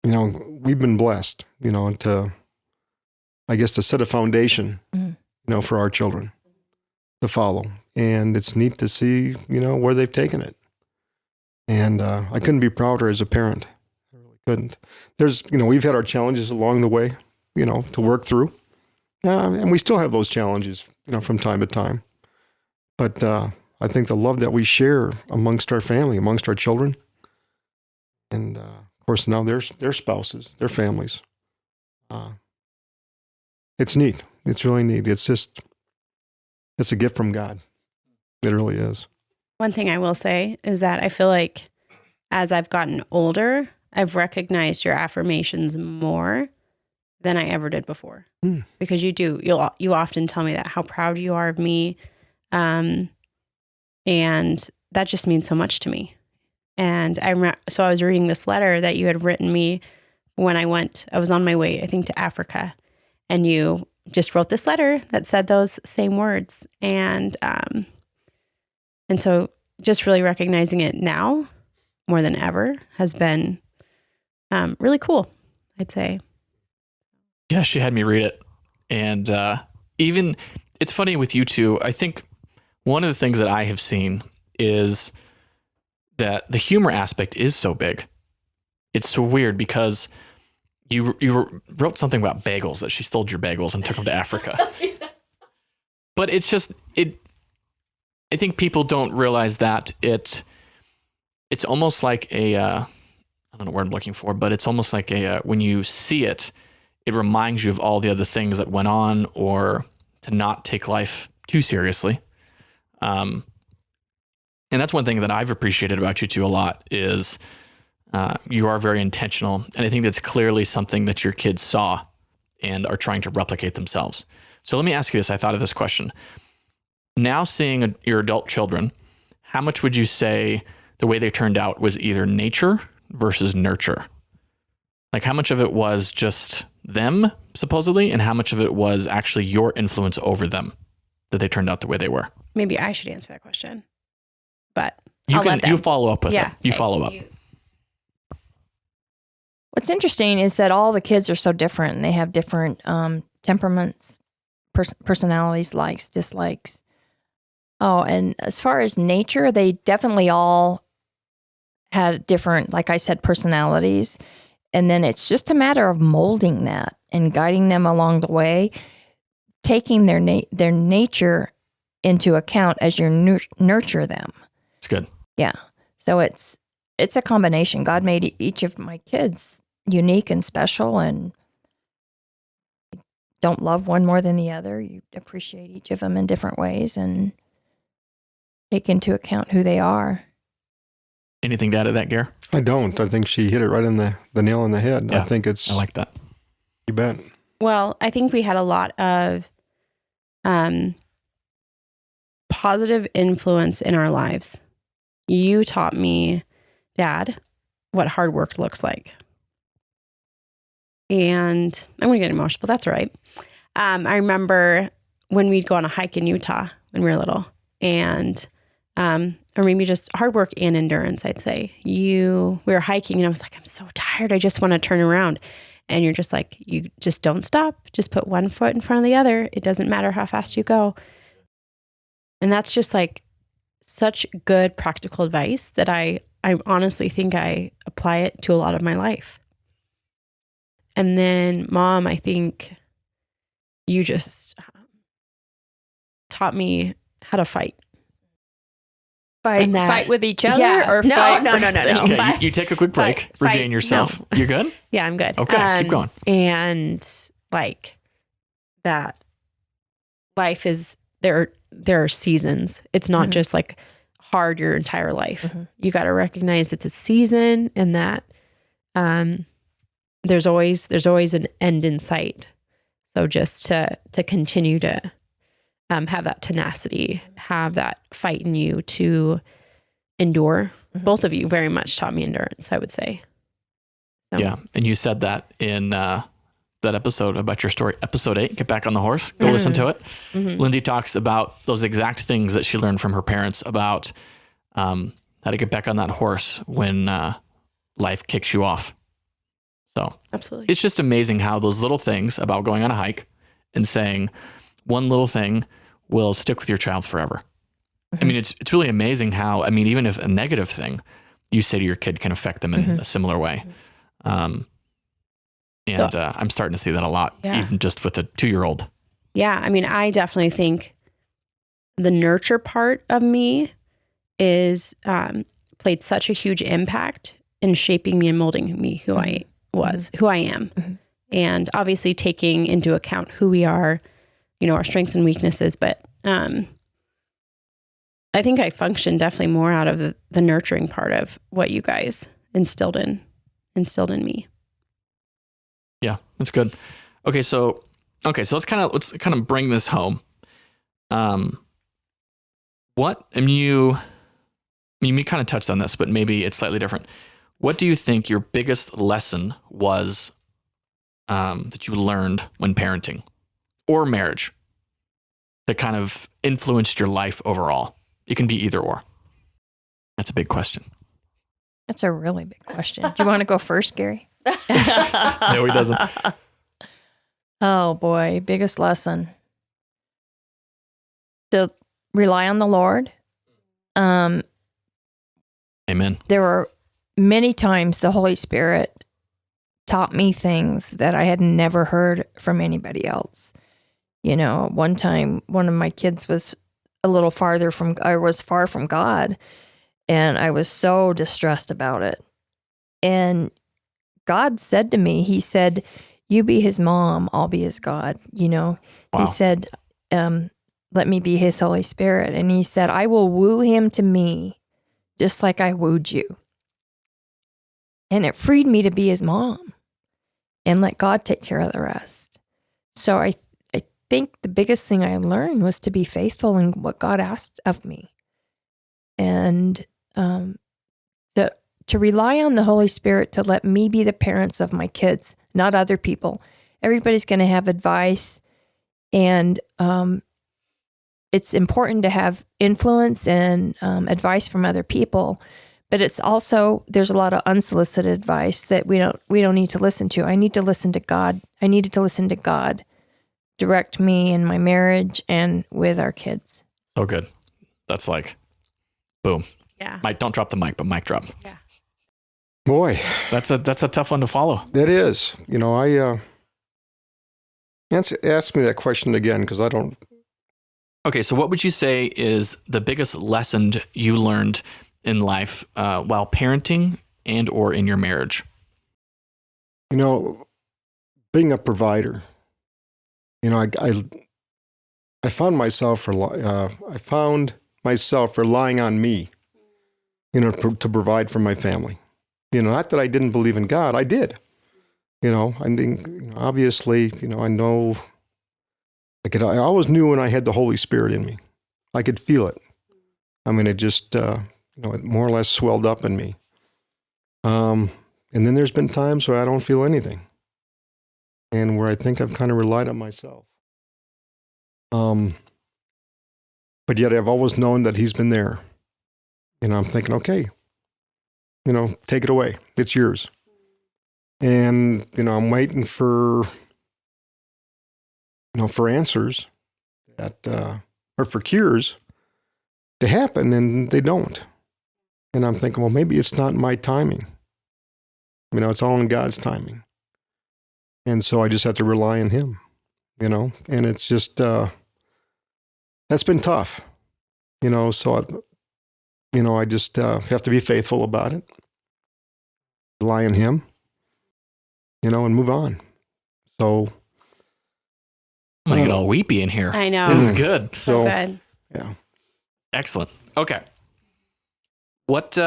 we've been blessed, to set a foundation, for our children to follow. And it's neat to see, where they've taken it. And I couldn't be prouder as a parent. I really couldn't. There's, we've had our challenges along the way, to work through. And we still have those challenges, from time to time. But I think the love that we share amongst our family, amongst our children, and of course now their spouses, their families, it's neat. It's really neat. It's a gift from God. It really is. One thing I will say is that I feel like as I've gotten older, I've recognized your affirmations more than I ever did before. Because you often tell me that how proud you are of me. And that just means so much to me. And so I was reading this letter that you had written me when I was on my way, I think, to Africa. And you just wrote this letter that said those same words. And so just really recognizing it now more than ever has been really cool, I'd say. Yeah, she had me read it. And even, it's funny with you two, I think one of the things that I have seen is that the humor aspect is so big. It's so weird because you wrote something about bagels, that she stole your bagels and took them to Africa. But it's just, I think people don't realize that it's almost like I don't know what I'm looking for, but it's almost like when you see it, it reminds you of all the other things that went on, or to not take life too seriously. And that's one thing that I've appreciated about you two a lot is you are very intentional. And I think that's clearly something that your kids saw and are trying to replicate themselves. So let me ask you this. I thought of this question. Now seeing your adult children, how much would you say the way they turned out was either nature versus nurture? Like how much of it was just them, supposedly, and how much of it was actually your influence over them that they turned out the way they were? Maybe I should answer that question, but you follow up with it. You okay. follow up. What's interesting is that all the kids are so different, and they have different temperaments, personalities, likes, dislikes. Oh, and as far as nature, they definitely all had different, like I said, personalities. And then it's just a matter of molding that and guiding them along the way, taking their nature into account as you nurture them. It's good. Yeah. So it's a combination. God made each of my kids unique and special, and you don't love one more than the other. You appreciate each of them in different ways and take into account who they are. Anything to add to that, Gare? I don't. I think she hit it right in the nail on the head. Yeah, I like that. You bet. Well, I think we had a lot of positive influence in our lives. You taught me, Dad, what hard work looks like. And I'm going to get emotional, but that's all right. I remember when we'd go on a hike in Utah when we were little, and or maybe just hard work and endurance, I'd say. We were hiking and I was like, I'm so tired. I just want to turn around. And you're just like, you just don't stop. Just put one foot in front of the other. It doesn't matter how fast you go. And that's just like such good practical advice that I honestly think I apply it to a lot of my life. And then Mom, I think you just taught me how to fight. Fight with each other Yeah. or No, fight no, for no, no, no. things? Okay, you take a quick break, Fight. regain yourself. No. You're good? Yeah, I'm good. Okay, keep going. And like that life is there are seasons. It's not just like hard your entire life. You got to recognize it's a season and that there's always an end in sight. So just to continue to have that tenacity, have that fight in you to endure. Both of you very much taught me endurance, I would say. So. Yeah. And you said that in that episode about your story, episode 8, Get Back on the Horse. Go listen to it. Lindsay talks about those exact things that she learned from her parents about how to get back on that horse when life kicks you off. So Absolutely. it's just amazing how those little things about going on a hike and saying one little thing will stick with your child forever. I mean, it's really amazing how, I mean, even if a negative thing you say to your kid can affect them in a similar way. I'm starting to see that a lot, even just with a 2-year-old. Yeah. I mean, I definitely think the nurture part of me is played such a huge impact in shaping me and molding me who I was, who I am. And obviously taking into account who we are, our strengths and weaknesses. But I think I function definitely more out of the nurturing part of what you guys instilled in me. Yeah, that's good. Okay, so let's kind of bring this home. You kind of touched on this, but maybe it's slightly different. What do you think your biggest lesson was that you learned when parenting or marriage that kind of influenced your life overall? It can be either or. That's a big question. That's a really big question. Do you want to go first, Gary? No, he doesn't. Oh boy, biggest lesson. To rely on the Lord. Amen. There were many times the Holy Spirit taught me things that I had never heard from anybody else. One time, one of my kids was was far from God, and I was so distressed about it. And God said to me, he said, you be his mom, I'll be his God. Wow. He said, let me be his Holy Spirit. And he said, I will woo him to me just like I wooed you. And it freed me to be his mom and let God take care of the rest. So I think the biggest thing I learned was to be faithful in what God asked of me. And to rely on the Holy Spirit to let me be the parents of my kids, not other people. Everybody's going to have advice, and it's important to have influence and advice from other people. But it's also, there's a lot of unsolicited advice that we don't need to listen to. I need to listen to God. I needed to listen to God direct me in my marriage and with our kids. So good. That's like, boom. Yeah. Mike, don't drop the mic, but mic drop. Yeah. Boy, That's a tough one to follow. that is. Ask me that question again, because I don't. Okay, so what would you say is the biggest lesson you learned in life while parenting and or in your marriage? Being a provider. I found myself relying on me, to provide for my family. Not that I didn't believe in God, I did. I think, obviously, I know. I always knew when I had the Holy Spirit in me. I could feel it. I mean, it just, it more or less swelled up in me. And then there's been times where I don't feel anything, and where I think I've kind of relied on myself. But yet I've always known that he's been there. I'm thinking, okay, take it away. It's yours. And, I'm waiting for answers or for cures to happen, and they don't. And I'm thinking, well, maybe it's not my timing. It's all in God's timing. And so I just have to rely on him, and it's just, that's been tough, so, I just have to be faithful about it, rely on him, and move on. So. I'm going to get all weepy in here. I know. This is good. So good. Yeah. Excellent. Okay. What, do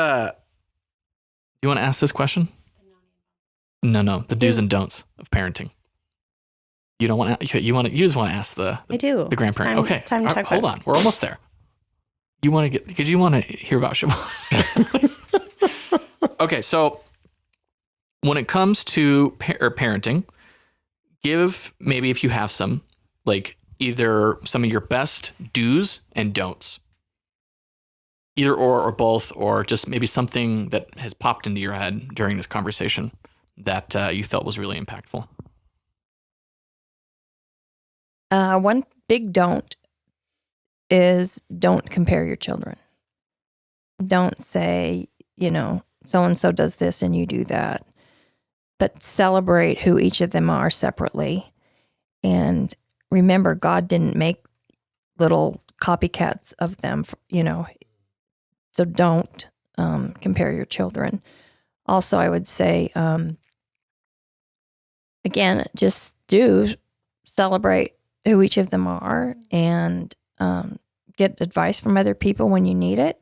you want to ask this question? No. The do's and don'ts of parenting. You don't want to, you just want to ask the I do. the grandparent. Okay. It's time to talk hold about on. We're almost there. You want to hear about Siobhan? Okay. So when it comes to parenting, give maybe, if you have some, like either some of your best do's and don'ts, either or both, or just maybe something that has popped into your head during this conversation that you felt was really impactful. One big don't is don't compare your children. Don't say, so-and-so does this and you do that. But celebrate who each of them are separately. And remember, God didn't make little copycats of them, so don't compare your children. Also, I would say, again, just do celebrate who each of them are and get advice from other people when you need it.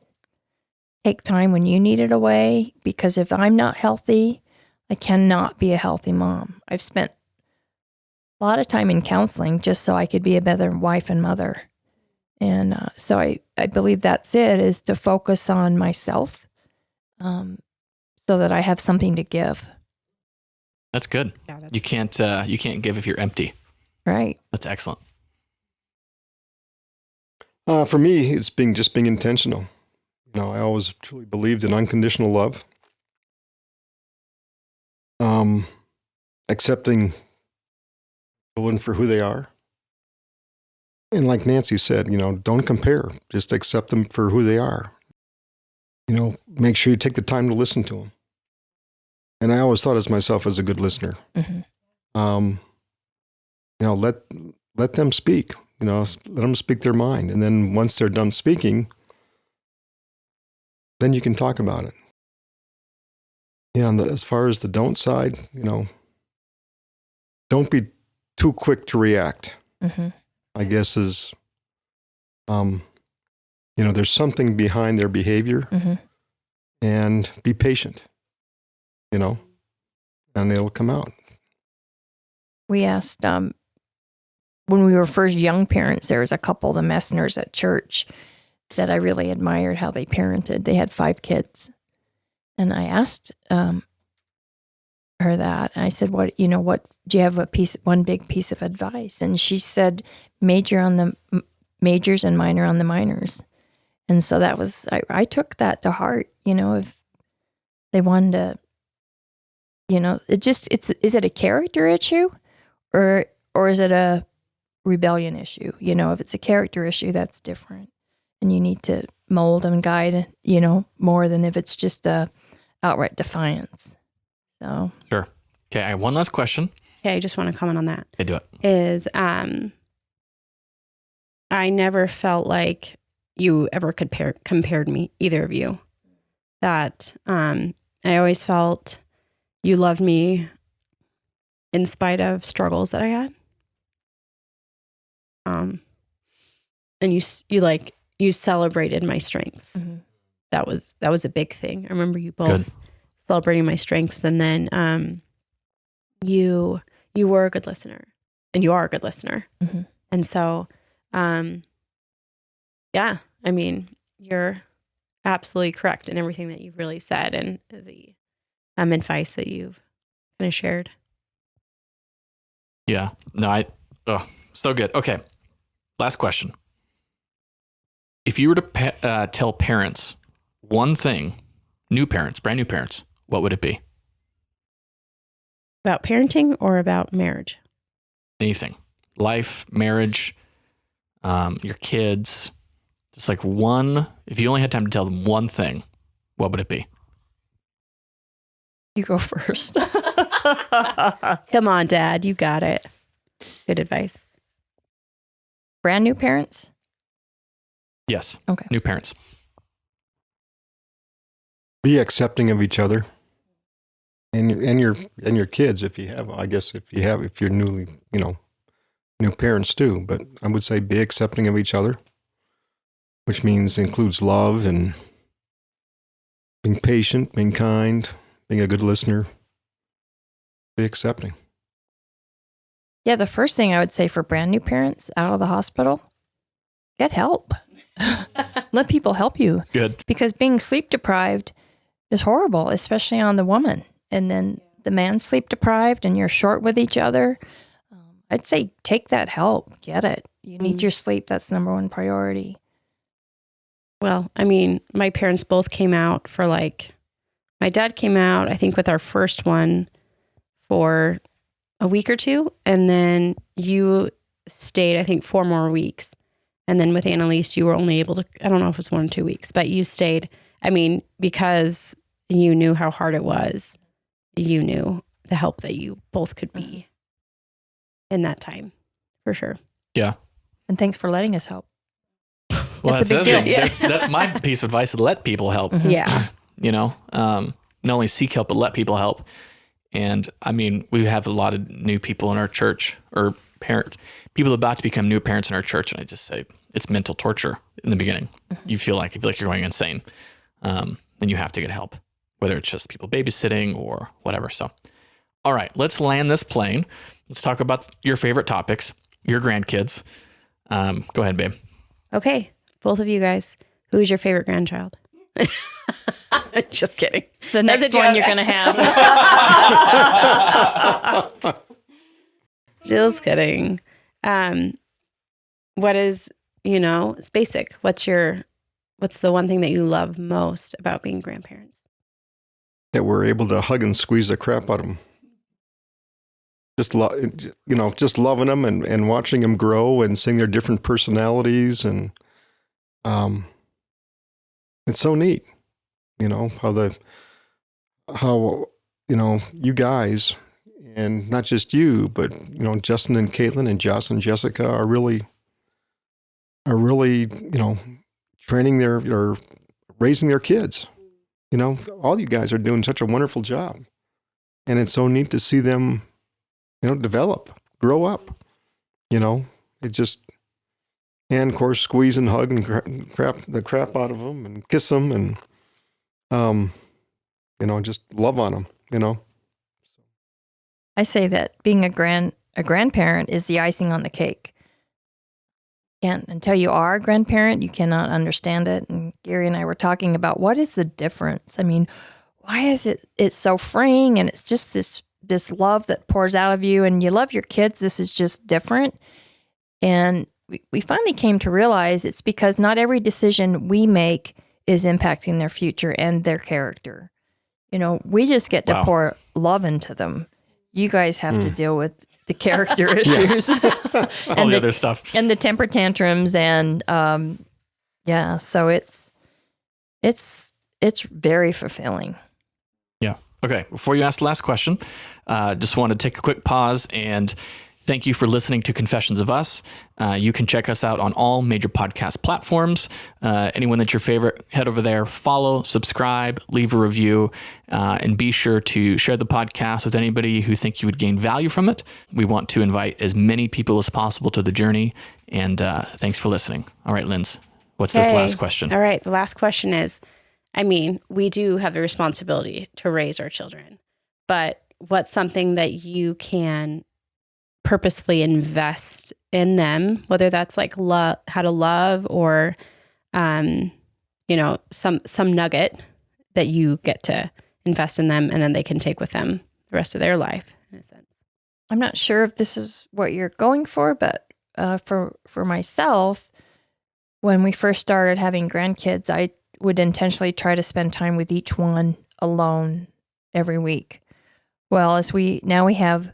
Take time when you need it away, because if I'm not healthy, I cannot be a healthy mom. I've spent a lot of time in counseling just so I could be a better wife and mother. And so I believe that's it, is to focus on myself so that I have something to give. That's good. Yeah, You can't give if you're empty. Right. That's excellent. For me, it's being intentional. I always truly believed in unconditional love. Accepting children for who they are. And like Nancy said, don't compare. Just accept them for who they are. Make sure you take the time to listen to them. And I always thought of myself as a good listener. Mm-hmm. Let them speak. Let them speak their mind. And then once they're done speaking, then you can talk about it. Yeah, and as far as the don't side, don't be too quick to react. Mm-hmm. I guess is, there's something behind their behavior, Mm-hmm. and be patient, and it'll come out. We asked, when we were first young parents, there was a couple of the Messners at church that I really admired how they parented. They had 5 kids. And I asked her that. And I said, what do you have one big piece of advice? And she said, major on the majors and minor on the minors. And so that was, I took that to heart, if they wanted to, is it a character issue or is it a rebellion issue? If it's a character issue, that's different. And you need to mold and guide, more than if it's just a outright defiance. So. Sure. Okay. I have one last question. Okay, I just want to comment on that. Okay, do it. Is I never felt like you ever compared me, either of you. That I always felt you loved me in spite of struggles that I had. And you celebrated my strengths. Mm-hmm. That was a big thing. I remember you both celebrating my strengths, and then you were a good listener, and you are a good listener. Mm-hmm. And so, you're absolutely correct in everything that you've really said, and the advice that you've kind of shared. Yeah. No, so good. Okay. Last question. If you were to tell parents one thing, brand new parents, what would it be? About parenting or about marriage? Anything. Life, marriage, your kids. Just like one, if you only had time to tell them one thing, what would it be? You go first. Come on, Dad. You got it. Good advice. Brand new parents? Yes. Okay. New parents. Be accepting of each other and your kids if you have. I guess if you're newly, new parents too. But I would say be accepting of each other, which includes love and being patient, being kind, being a good listener. Be accepting. Yeah, the first thing I would say for brand new parents out of the hospital, get help. Let people help you. Good. Because being sleep deprived is horrible, especially on the woman. And then the man's sleep deprived and you're short with each other. I'd say take that help. Get it. You need your sleep. That's number one priority. Well, I mean, my parents both came out for my dad came out, I think, with our first one for a week or two. And then you stayed, I think, 4 more weeks. And then with Annalise, you were only able to, I don't know if it was 1 or 2 weeks, but you stayed. I mean, because you knew how hard it was. You knew the help that you both could be in that time, for sure. Yeah. And thanks for letting us help. Well, That's a big the other deal. thing. That's my piece of advice: to let people help. Yeah. Not only seek help, but let people help. And I mean, we have a lot of new people in our church, or people about to become new parents in our church, and I just say it's mental torture in the beginning. You feel like you're going insane, then you have to get help, whether it's just people babysitting or whatever. So, all right, let's land this plane. Let's talk about your favorite topics, your grandkids. Go ahead, babe. Okay. Both of you guys, who is your favorite grandchild? Just kidding. The next one you're going to have. Just kidding. What is, it's basic. What's the one thing that you love most about being grandparents? That we're able to hug and squeeze the crap out of them. Just loving them and watching them grow and seeing their different personalities, and it's so neat, how you guys, and not just you, but Justin and Caitlin and Joss and Jessica are really training or raising their kids. All you guys are doing such a wonderful job, and it's so neat to see them, develop, grow up. It just, and of course, squeeze and hug and crap the crap out of them and kiss them and, just love on them. I say that being a grandparent is the icing on the cake. Until you are a grandparent, you cannot understand it. And Gary and I were talking about what is the difference. I mean, why is it's so freeing, and it's just this love that pours out of you, and you love your kids. This is just different. And we finally came to realize it's because not every decision we make is impacting their future and their character. We just get to pour love into them. You guys have to deal with the character issues. All the other stuff. And the temper tantrums. And so it's very fulfilling. Yeah. Okay. Before you ask the last question, just want to take a quick pause and thank you for listening to Confessions of Us. You can check us out on all major podcast platforms. Anyone that's your favorite, head over there, follow, subscribe, leave a review, and be sure to share the podcast with anybody who think you would gain value from it. We want to invite as many people as possible to the journey, and thanks for listening. All right, Lindsay, what's this last question? All right, the last question is, we do have the responsibility to raise our children, but what's something that you can purposefully invest in them, whether that's like how to love or, some nugget that you get to invest in them and then they can take with them the rest of their life, in a sense. I'm not sure if this is what you're going for, but for myself, when we first started having grandkids, I would intentionally try to spend time with each one alone every week. Well, as we have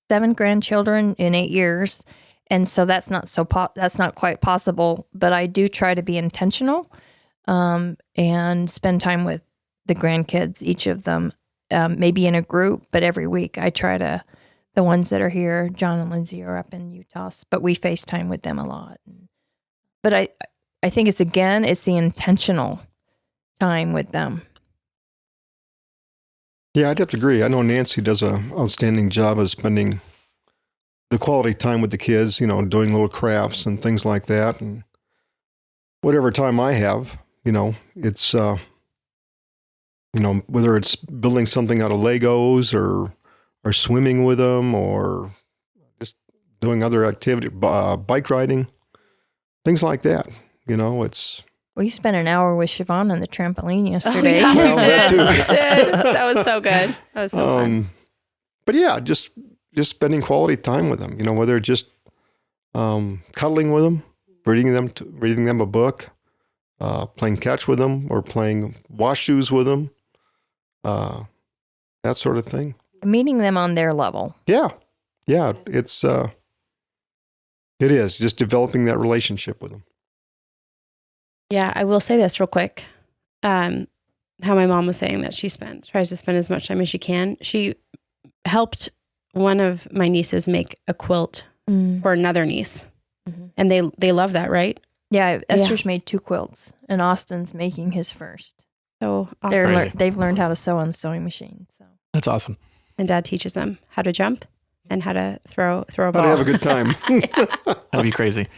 7 grandchildren in 8 years, and so that's not quite possible. But I do try to be intentional and spend time with the grandkids, each of them, maybe in a group, but every week. I try to. The ones that are here, John and Lindsay, are up in Utah, but we FaceTime with them a lot. But I think it's the intentional time with them. Yeah, I'd have to agree. I know Nancy does an outstanding job of spending the quality time with the kids, doing little crafts and things like that. And whatever time I have, it's, whether it's building something out of Legos or swimming with them or just doing other activity, bike riding, things like that. It's... Well, you spent an hour with Siobhan on the trampoline yesterday. Oh, yeah, Well, that too. we did. That was so good. That was so fun. But yeah, just spending quality time with them, whether it's just cuddling with them, reading them a book, playing catch with them, or playing wash shoes with them, that sort of thing. Meeting them on their level. Yeah, it's it is just developing that relationship with them. Yeah, I will say this real quick. How my mom was saying that she tries to spend as much time as she can. She helped one of my nieces make a quilt for another niece. Mm-hmm. And they love that, right? Yeah, Esther's made 2 quilts, and Austin's making his first. So awesome. They've learned how to sew on the sewing machine. So That's awesome. And Dad teaches them how to jump and how to throw a ball. How to have a good time. That'd be crazy.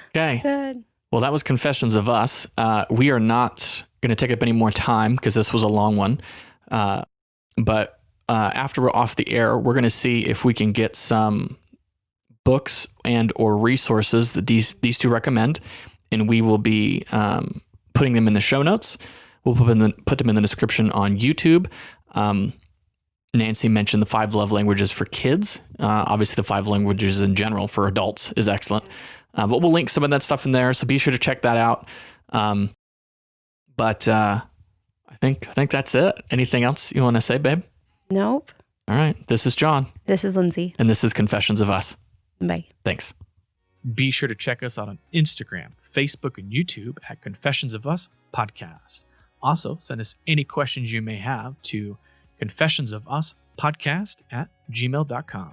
Okay. Good. Well, that was Confessions of Us. We are not going to take up any more time because this was a long one. But after we're off the air, we're going to see if we can get some books and or resources that these 2 recommend, and we will be putting them in the show notes. We'll put them in the description on YouTube. Nancy mentioned the 5 love languages for kids. Obviously, the 5 languages in general for adults is excellent. But we'll link some of that stuff in there, so be sure to check that out. But I think that's it. Anything else you want to say, babe? Nope. All right. This is John. This is Lindsay. And this is Confessions of Us. Bye. Thanks. Be sure to check us out on Instagram, Facebook, and YouTube at Confessions of Us Podcast. Also, send us any questions you may have to confessionsofuspodcast@gmail.com.